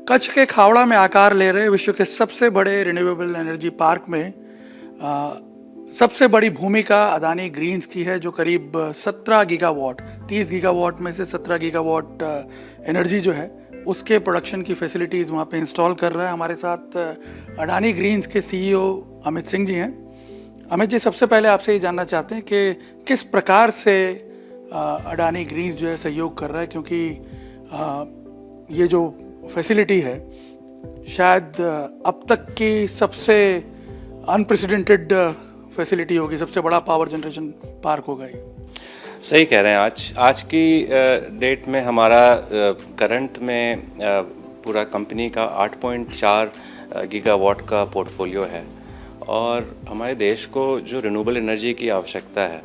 कच्छ के खावड़ा में आकार ले रहे विश्व के सबसे बड़े रिन्यूएबल एनर्जी पार्क में सबसे बड़ी भूमिका अदानी ग्रीन्स की है, जो करीब 17 गीगावाट 30 गीगावाट में से 17 गीगावाट एनर्जी जो है उसके प्रोडक्शन की फैसिलिटीज़ वहाँ पे इंस्टॉल कर रहा है। हमारे साथ अडानी ग्रीन्स के सीईओ अमित सिंह जी हैं। अमित जी, सबसे पहले आपसे ये जानना चाहते हैं कि किस प्रकार से अडानी ग्रीन्स जो है सहयोग कर रहा है, क्योंकि ये जो फैसिलिटी है शायद अब तक की सबसे अनप्रेसिडेंटेड फैसिलिटी होगी, सबसे बड़ा पावर जनरेशन पार्क होगा ये। सही कह रहे हैं। आज की डेट में हमारा करंट में पूरा कंपनी का 8.4 गीगावाट का पोर्टफोलियो है और हमारे देश को जो रिन्यूएबल एनर्जी की आवश्यकता है,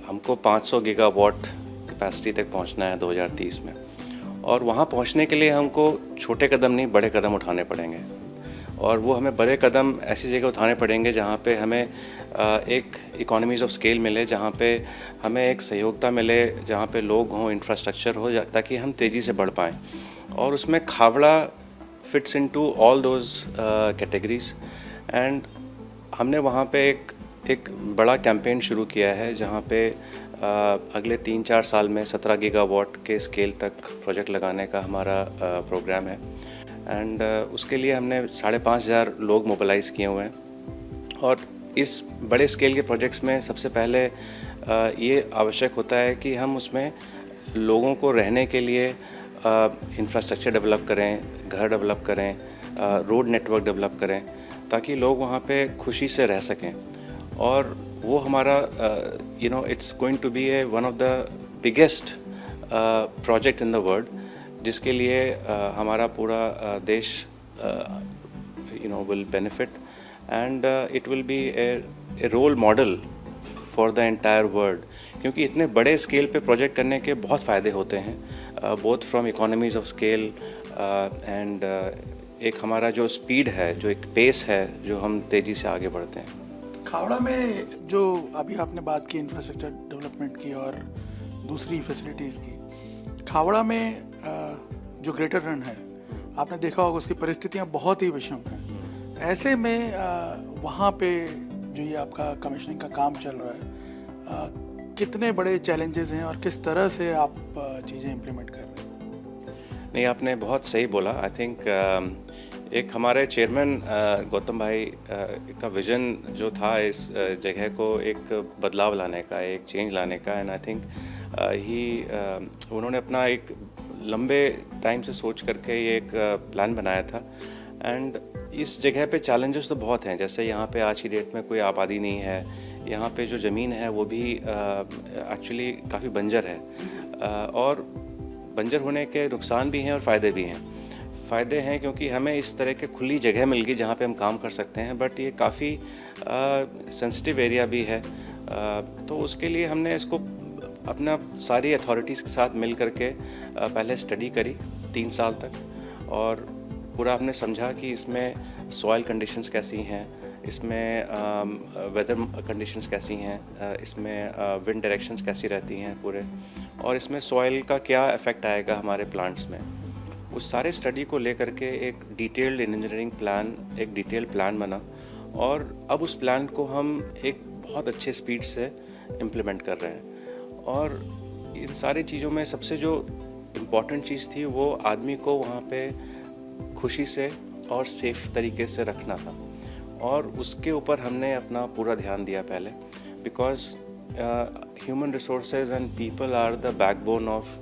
हमको 500 गीगावाट कैपेसिटी तक पहुंचना है 2030 में। और वहां पहुंचने के लिए हमको छोटे कदम नहीं, बड़े कदम उठाने पड़ेंगे। और वो हमें बड़े कदम ऐसी जगह उठाने पड़ेंगे जहाँ पे हमें एक इकोनॉमीज़ ऑफ स्केल मिले, जहाँ पे हमें एक सहयोगिता मिले, जहाँ पे लोग हों, इंफ्रास्ट्रक्चर हो, ताकि हम तेज़ी से बढ़ पाएँ। और उसमें Khavda fits into all those categories. And हमने वहाँ पे एक बड़ा कैंपेन शुरू किया है जहाँ पे अगले 3-4 साल में 17 गीगावाट के स्केल तक प्रोजेक्ट लगाने का हमारा प्रोग्राम है। एंड उसके लिए हमने 5,500 लोग मोबिलाइज़ किए हुए हैं। और इस बड़े स्केल के प्रोजेक्ट्स में सबसे पहले ये आवश्यक होता है कि हम उसमें लोगों को रहने के लिए इंफ्रास्ट्रक्चर डेवलप करें, घर डेवलप करें, रोड नेटवर्क डेवलप करें, ताकि लोग वहाँ पे खुशी से रह सकें। और वो हमारा it's going to be one of the biggest project in the world, जिसके लिए हमारा पूरा देश will benefit. And it will be a role model for the entire world, क्योंकि इतने बड़े स्केल पे प्रोजेक्ट करने के बहुत फ़ायदे होते हैं, both from economies of scale and एक हमारा जो स्पीड है, जो एक पेस है, जो हम तेज़ी से आगे बढ़ते हैं। खावड़ा में जो अभी आपने बात की इंफ्रास्ट्रक्चर डेवलपमेंट की और दूसरी फैसिलिटीज़ की, खावड़ा में जो ग्रेटर रन है, आपने देखा होगा उसकी परिस्थितियां बहुत ही विषम हैं। ऐसे में वहाँ पे जो ये आपका कमीशनिंग का काम चल रहा है, कितने बड़े चैलेंजेस हैं और किस तरह से आप चीज़ें इम्प्लीमेंट कर रहे हैं? नहीं, आपने बहुत सही बोला। आई थिंक एक हमारे चेयरमैन गौतम भाई का विज़न जो था इस जगह को एक बदलाव लाने का, एक चेंज लाने का। एंड आई थिंक उन्होंने अपना एक लंबे टाइम से सोच करके ये एक प्लान बनाया था। एंड इस जगह पे चैलेंजेस तो बहुत हैं, जैसे यहाँ पे आज की डेट में कोई आबादी नहीं है, यहाँ पे जो ज़मीन है वो भी एक्चुअली काफ़ी बंजर है। और बंजर होने के नुकसान भी हैं और फ़ायदे भी हैं। फ़ायदे हैं क्योंकि हमें इस तरह के खुली जगह मिल गई जहाँ पे हम काम कर सकते हैं, बट ये काफ़ी सेंसिटिव एरिया भी है। तो उसके लिए हमने इसको अपना सारी अथॉरिटीज़ के साथ मिल करके पहले स्टडी करी 3 साल तक, और पूरा हमने समझा कि इसमें सॉइल कंडीशंस कैसी हैं, इसमें वेदर कंडीशंस कैसी हैं, इसमें विंड डायरेक्शंस कैसी रहती हैं पूरे, और इसमें सॉइल का क्या इफ़ेक्ट आएगा हमारे प्लांट्स में। उस सारे स्टडी को लेकर के एक डिटेल्ड इंजीनियरिंग प्लान, एक डिटेल्ड प्लान बना, और अब उस प्लान को हम एक बहुत अच्छे स्पीड से इम्प्लीमेंट कर रहे हैं। और इन सारी चीज़ों में सबसे जो इम्पॉर्टेंट चीज़ थी वो आदमी को वहाँ पे खुशी से और सेफ तरीके से रखना था, और उसके ऊपर हमने अपना पूरा ध्यान दिया पहले, because human resources and people are the backbone of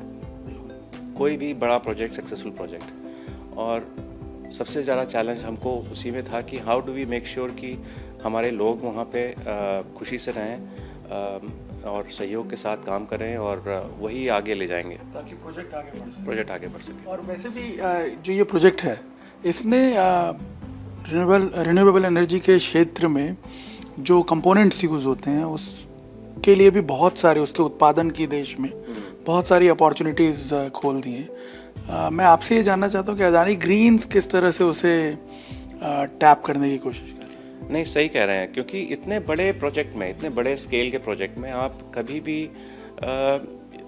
कोई भी बड़ा प्रोजेक्ट, सक्सेसफुल प्रोजेक्ट। और सबसे ज़्यादा चैलेंज हमको उसी में था कि how do we make sure कि हमारे लोग वहाँ पे खुशी से रहें और सहयोग के साथ काम करें, और वही आगे ले जाएंगे ताकि प्रोजेक्ट आगे बढ़ सके। और वैसे भी जो ये प्रोजेक्ट है, इसने रिन्यूएबल एनर्जी के क्षेत्र में जो कंपोनेंट्स यूज़ होते हैं उसके लिए भी बहुत सारे, उसके उत्पादन की देश में बहुत सारी अपॉर्चुनिटीज़ खोल दी हैं। मैं आपसे ये जानना चाहता हूँ कि अडानी ग्रीन्स किस तरह से उसे टैप करने की कोशिश कर रही है? नहीं, सही कह रहे हैं, क्योंकि इतने बड़े प्रोजेक्ट में, इतने बड़े स्केल के प्रोजेक्ट में आप कभी भी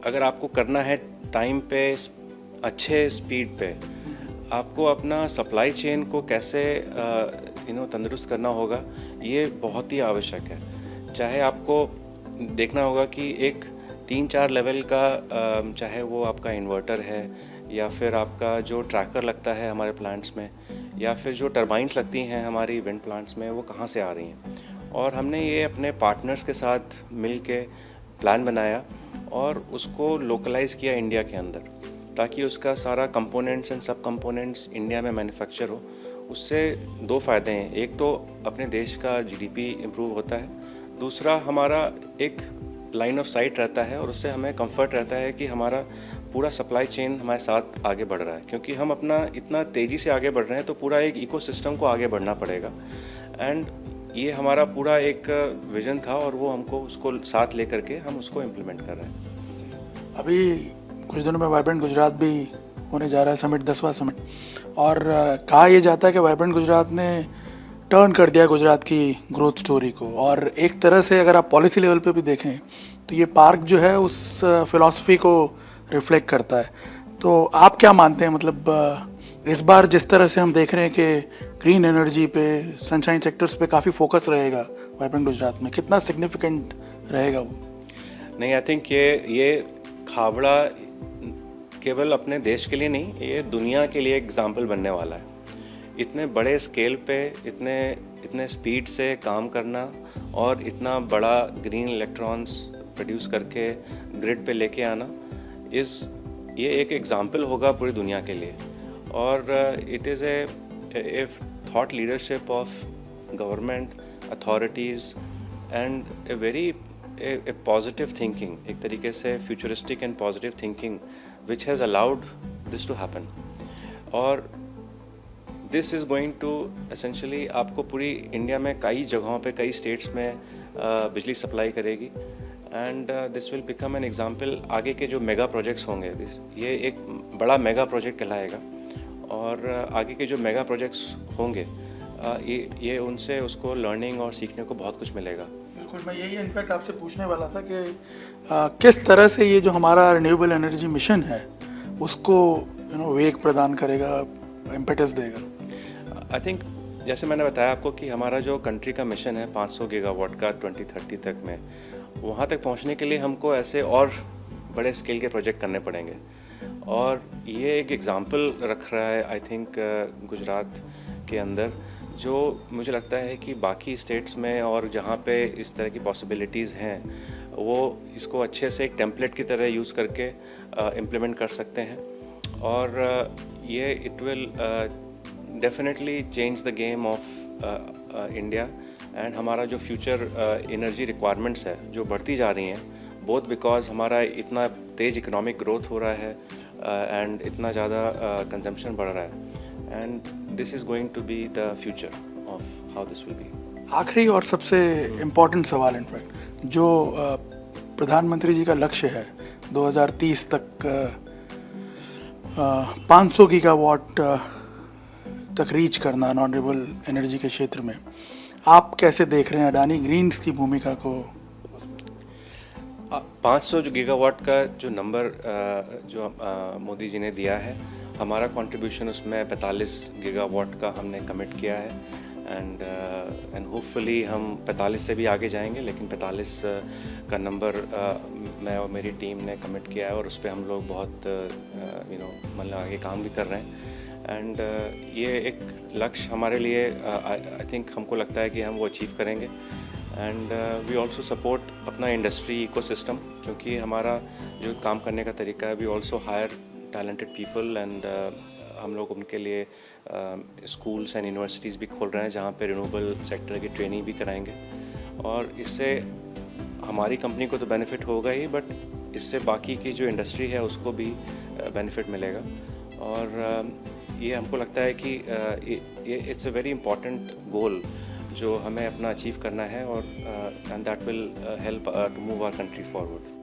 अगर आपको करना है टाइम पे, अच्छे स्पीड पे, आपको अपना सप्लाई चेन को कैसे तंदुरुस्त करना होगा, ये बहुत ही आवश्यक है। चाहे आपको देखना होगा कि एक 3-4 लेवल का चाहे वो आपका इन्वर्टर है या फिर आपका जो ट्रैकर लगता है हमारे प्लांट्स में, या फिर जो टरबाइंस लगती हैं हमारी विंड प्लांट्स में, वो कहाँ से आ रही हैं। और हमने ये अपने पार्टनर्स के साथ मिल के प्लान बनाया और उसको लोकलाइज़ किया इंडिया के अंदर, ताकि उसका सारा कंपोनेंट्स एंड सब कंपोनेंट्स इंडिया में मैन्युफैक्चर हो। उससे 2 फ़ायदे हैं, एक तो अपने देश का जीडीपी इम्प्रूव होता है, दूसरा हमारा एक लाइन ऑफ साइट रहता है और उससे हमें कंफर्ट रहता है कि हमारा पूरा सप्लाई चेन हमारे साथ आगे बढ़ रहा है। क्योंकि हम अपना इतना तेज़ी से आगे बढ़ रहे हैं तो पूरा एक इकोसिस्टम को आगे बढ़ना पड़ेगा। एंड ये हमारा पूरा एक विज़न था और वो हमको उसको साथ लेकर के हम उसको इम्प्लीमेंट कर रहे हैं। अभी कुछ दिनों में वाइब्रेंट गुजरात भी होने जा रहा है, समिट 10वां समिट, और कहा यह जाता है कि वाइब्रेंट गुजरात ने टर्न कर दिया गुजरात की ग्रोथ स्टोरी को। और एक तरह से अगर आप पॉलिसी लेवल पे भी देखें तो ये पार्क जो है उस फिलॉसफी को रिफ्लेक्ट करता है। तो आप क्या मानते हैं, मतलब इस बार जिस तरह से हम देख रहे हैं कि ग्रीन एनर्जी पे, सनशाइन सेक्टर्स पे काफ़ी फोकस रहेगा वाइब्रेंट गुजरात में, कितना सिग्निफिकेंट रहेगा वो? नहीं, आई थिंक ये खाबड़ा केवल अपने देश के लिए नहीं, ये दुनिया के लिए एग्जाम्पल बनने वाला है। इतने बड़े स्केल पे इतने स्पीड से काम करना और इतना बड़ा ग्रीन इलेक्ट्रॉन्स प्रोड्यूस करके ग्रिड पे लेके आना, ये एक एग्जाम्पल होगा पूरी दुनिया के लिए। और it is a thought leadership of government authorities and a very A positive thinking, एक तरीके से futuristic and positive thinking which has allowed this to happen। और this is going to essentially आपको पूरी इंडिया में कई जगहों पे, कई स्टेट्स में बिजली सप्लाई करेगी। And this will become an example आगे के जो मेगा प्रोजेक्ट्स होंगे। ये एक बड़ा मेगा प्रोजेक्ट कहलाएगा और आगे के जो मेगा प्रोजेक्ट्स होंगे ये उनसे उसको लर्निंग और सीखने को बहुत कुछ मिलेगा। बिल्कुल, मैं यही इनफैक्ट आपसे पूछने वाला था कि किस तरह से ये जो हमारा रिन्यूएबल एनर्जी मिशन है उसको वेग प्रदान करेगा, इम्पेटस देगा। आई थिंक जैसे मैंने बताया आपको कि हमारा जो कंट्री का मिशन है 500 गीगावाट का 2030 तक में, वहाँ तक पहुँचने के लिए हमको ऐसे और बड़े स्केल के प्रोजेक्ट करने पड़ेंगे। और ये एक एग्ज़ाम्पल रख रहा है आई थिंक गुजरात के अंदर, जो मुझे लगता है कि बाकी स्टेट्स में और जहाँ पे इस तरह की पॉसिबिलिटीज़ हैं वो इसको अच्छे से एक टेम्पलेट की तरह यूज़ करके इम्प्लीमेंट कर सकते हैं। और ये it will definitely change the game of India. And हमारा जो फ्यूचर एनर्जी रिक्वायरमेंट्स है जो बढ़ती जा रही हैं, बोथ बिकॉज हमारा इतना तेज़ इकोनॉमिक ग्रोथ हो रहा है एंड इतना ज़्यादा कंजम्पशन बढ़ रहा है, and this is going to be the future of how this will be. आखिरी और सबसे इम्पोर्टेंट सवाल इनफैक्ट, जो प्रधानमंत्री जी का लक्ष्य है 2030 तक 500 गीगावाट तक रीच करना नॉन रिन्यूएबल एनर्जी के क्षेत्र में, आप कैसे देख रहे हैं अडानी ग्रीन्स की भूमिका को? 500 गीगावाट का जो नंबर जो मोदी जी ने दिया है, हमारा कंट्रीब्यूशन उसमें 45 गीगावाट का हमने कमिट किया है। एंड होपफुली हम 45 से भी आगे जाएंगे, लेकिन 45 का नंबर मैं और मेरी टीम ने कमिट किया है और उस पर हम लोग बहुत मतलब आगे काम भी कर रहे हैं। एंड ये एक लक्ष्य हमारे लिए आई थिंक हमको लगता है कि हम वो अचीव करेंगे। एंड वी ऑल्सो सपोर्ट अपना इंडस्ट्री इकोसिस्टम, क्योंकि हमारा जो काम करने का तरीका है, we also hire talented people and हम लोग उनके लिए स्कूल्स एंड यूनिवर्सिटीज़ भी खोल रहे हैं जहाँ पे रिन्यूएबल सेक्टर की ट्रेनिंग भी कराएंगे। और इससे हमारी कंपनी को तो बेनिफिट होगा ही, बट इससे बाकी की जो इंडस्ट्री है उसको भी बेनिफिट मिलेगा। और ये हमको लगता है कि ये it's a very important goal जो हमें अपना अचीव करना है, और and that will help to move our country forward.